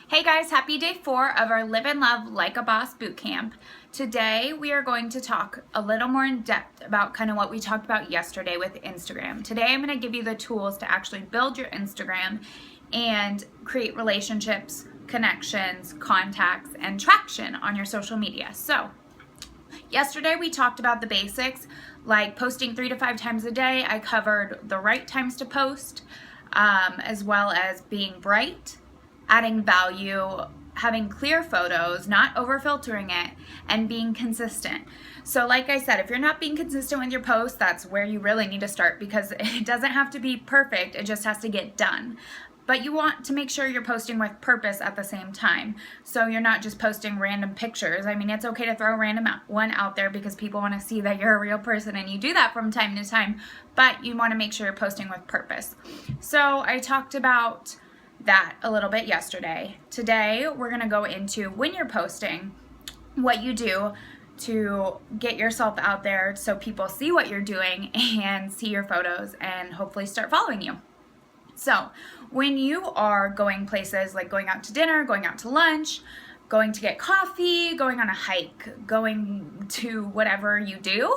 Hey guys, happy day 4 of our Live and Love Like a Boss Bootcamp. Today we are going to talk a little more in depth about kind of what we talked about yesterday with Instagram. Today I'm going to give you the tools to actually build your Instagram and create relationships, connections, contacts, and traction on your social media. So yesterday we talked about the basics like posting 3 to 5 times a day. I covered the right times to post as well as being bright, adding value, having clear photos, not over filtering it, and being consistent. So like I said, if you're not being consistent with your posts, that's where you really need to start, because it doesn't have to be perfect, it just has to get done. But you want to make sure you're posting with purpose at the same time. So you're not just posting random pictures. I mean, it's okay to throw a random one out there because people want to see that you're a real person, and you do that from time to time, but you want to make sure you're posting with purpose. So I talked about that a little bit yesterday. Today we're going to go into when you're posting, what you do to get yourself out there so people see what you're doing and see your photos and hopefully start following you. So when you are going places like going out to dinner, going out to lunch, going to get coffee, going on a hike, going to whatever you do,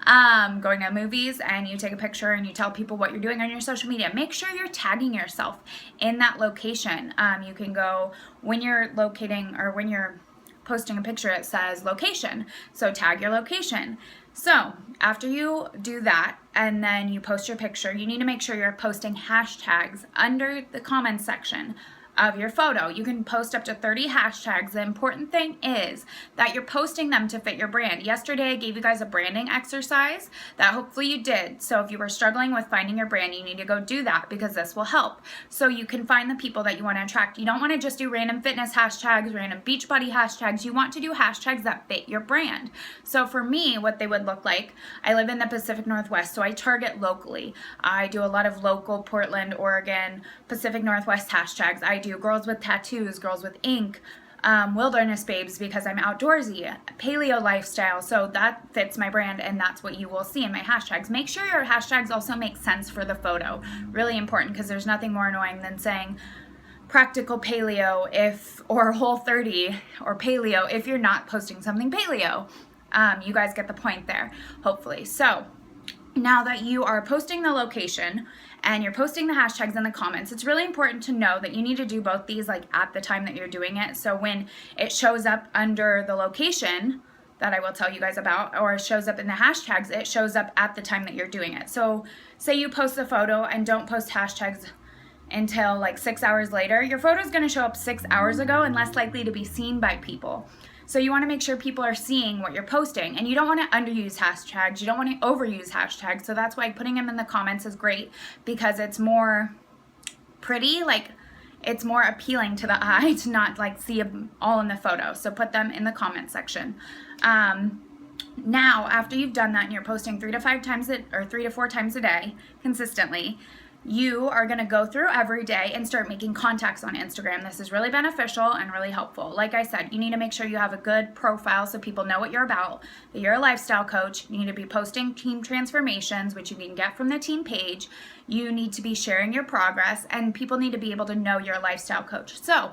going to movies, and you take a picture and you tell people what you're doing on your social media, make sure you're tagging yourself in that location. You can go when you're locating or when you're posting a picture, it says location, so tag your location. So after you do that and then you post your picture, you need to make sure you're posting hashtags under the comments section of your photo. You can post up to 30 hashtags. The important thing is that you're posting them to fit your brand. Yesterday I gave you guys a branding exercise that hopefully you did. So if you were struggling with finding your brand, you need to go do that, because this will help. So you can find the people that you want to attract. You don't want to just do random fitness hashtags, random Beachbody hashtags. You want to do hashtags that fit your brand. So for me, what they would look like, I live in the Pacific Northwest, so I target locally. I do a lot of local Portland, Oregon, Pacific Northwest hashtags. I do girls with tattoos, girls with ink, wilderness babes, because I'm outdoorsy, paleo lifestyle, so that fits my brand, and that's what you will see in my hashtags. Make sure your hashtags also make sense for the photo. Really important, because there's nothing more annoying than saying practical paleo or Whole30 or paleo if you're not posting something paleo. You guys get the point there, hopefully. So now that you are posting the location and you're posting the hashtags in the comments, it's really important to know that you need to do both these like at the time that you're doing it. So when it shows up under the location that I will tell you guys about, or it shows up in the hashtags, it shows up at the time that you're doing it. So say you post a photo and don't post hashtags until like 6 hours later, your photo is going to show up 6 hours ago and less likely to be seen by people. So you want to make sure people are seeing what you're posting, and you don't want to underuse hashtags. You don't want to overuse hashtags. So that's why putting them in the comments is great, because it's more pretty, like it's more appealing to the eye to not like see them all in the photo. So put them in the comment section. Now, after you've done that and you're posting 3 to 4 times a day consistently, you are going to go through every day and start making contacts on Instagram. This is really beneficial and really helpful. Like I said, you need to make sure you have a good profile so people know what you're about, that you're a lifestyle coach. You need to be posting team transformations, which you can get from the team page. You need to be sharing your progress, and people need to be able to know you're a lifestyle coach. So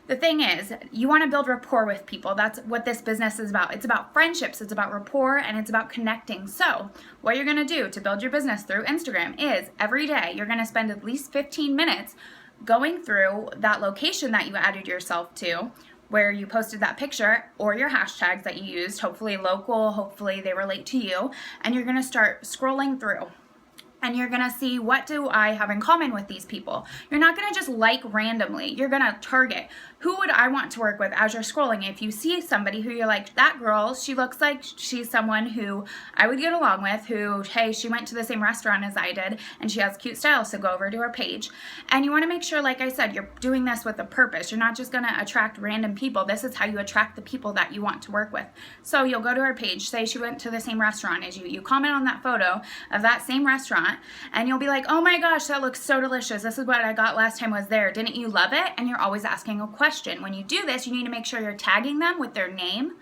the thing is, you want to build rapport with people. That's what this business is about. It's about friendships, it's about rapport, and it's about connecting. So what you're going to do to build your business through Instagram is every day you're going to spend at least 15 minutes going through that location that you added yourself to, where you posted that picture, or your hashtags that you used, hopefully local, hopefully they relate to you, and you're going to start scrolling through. And you're going to see, what do I have in common with these people? You're not going to just like randomly. You're going to target, who would I want to work with as you're scrolling? If you see somebody who you're like, that girl, she looks like she's someone who I would get along with, who, hey, she went to the same restaurant as I did, and she has cute style, so go over to her page. And you want to make sure, like I said, you're doing this with a purpose. You're not just going to attract random people. This is how you attract the people that you want to work with. So you'll go to her page, say she went to the same restaurant as you. You comment on that photo of that same restaurant, and you'll be like, oh my gosh, that looks so delicious. This is what I got last time I was there. Didn't you love it? And you're always asking a question. When you do this, you need to make sure you're tagging them with their name,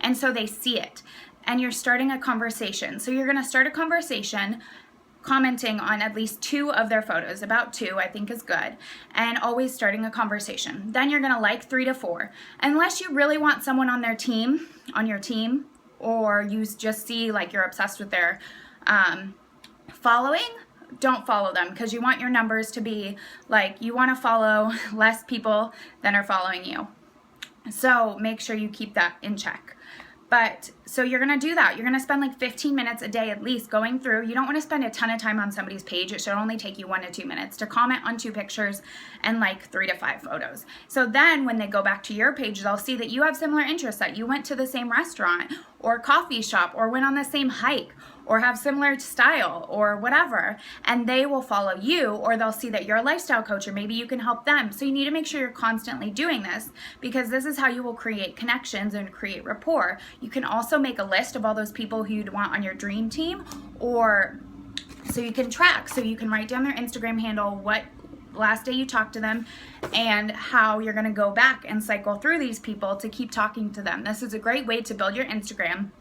and so they see it. And you're starting a conversation. So you're going to start a conversation commenting on at least 2 of their photos, about 2 I think is good, and always starting a conversation. Then you're gonna like 3 to 4. Unless you really want someone on their team, on your team, or you just see like you're obsessed with their following, don't follow them, because you want your numbers to be like, you want to follow less people than are following you. So make sure you keep that in check. But so you're going to do that. You're going to spend like 15 minutes a day at least going through. You don't want to spend a ton of time on somebody's page. It should only take you 1 to 2 minutes to comment on 2 pictures and like 3 to 5 photos. So then when they go back to your page, they'll see that you have similar interests, that you went to the same restaurant or coffee shop or went on the same hike or have similar style or whatever, and they will follow you, or they'll see that you're a lifestyle coach, or maybe you can help them. So you need to make sure you're constantly doing this, because this is how you will create connections and create rapport. You can also make a list of all those people who you'd want on your dream team, or so you can track, so you can write down their Instagram handle, what last day you talked to them, and how you're going to go back and cycle through these people to keep talking to them. This is a great way to build your Instagram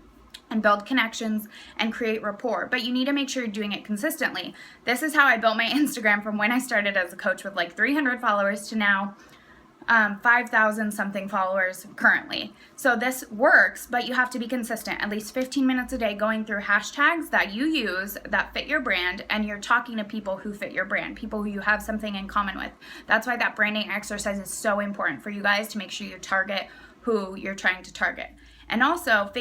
and build connections and create rapport, but you need to make sure you're doing it consistently. This is how I built my Instagram from when I started as a coach with like 300 followers to now 5,000 something followers currently. So this works, but you have to be consistent, at least 15 minutes a day, going through hashtags that you use that fit your brand, and you're talking to people who fit your brand, people who you have something in common with. That's why that branding exercise is so important for you guys, to make sure you target who you're trying to target. And also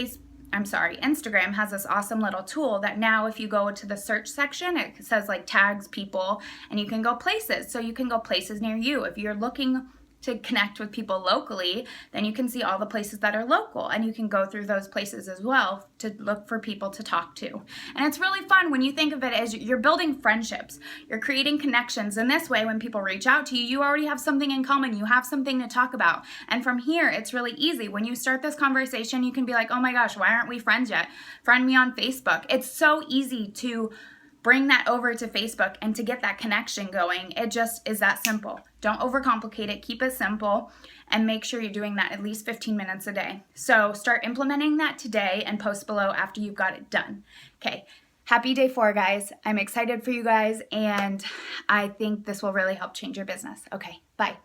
Instagram has this awesome little tool that now if you go to the search section, it says like tags people, and you can go places. So you can go places near you. If you're looking to connect with people locally, then you can see all the places that are local, and you can go through those places as well to look for people to talk to. And it's really fun when you think of it as you're building friendships, you're creating connections. In this way, when people reach out to you, you already have something in common, you have something to talk about. And from here, it's really easy. When you start this conversation, you can be like, oh my gosh, why aren't we friends yet? Friend me on Facebook. It's so easy to bring that over to Facebook and to get that connection going. It just is that simple. Don't overcomplicate it. Keep it simple, and make sure you're doing that at least 15 minutes a day. So start implementing that today and post below after you've got it done. Okay. Happy day 4, guys. I'm excited for you guys, and I think this will really help change your business. Okay. Bye.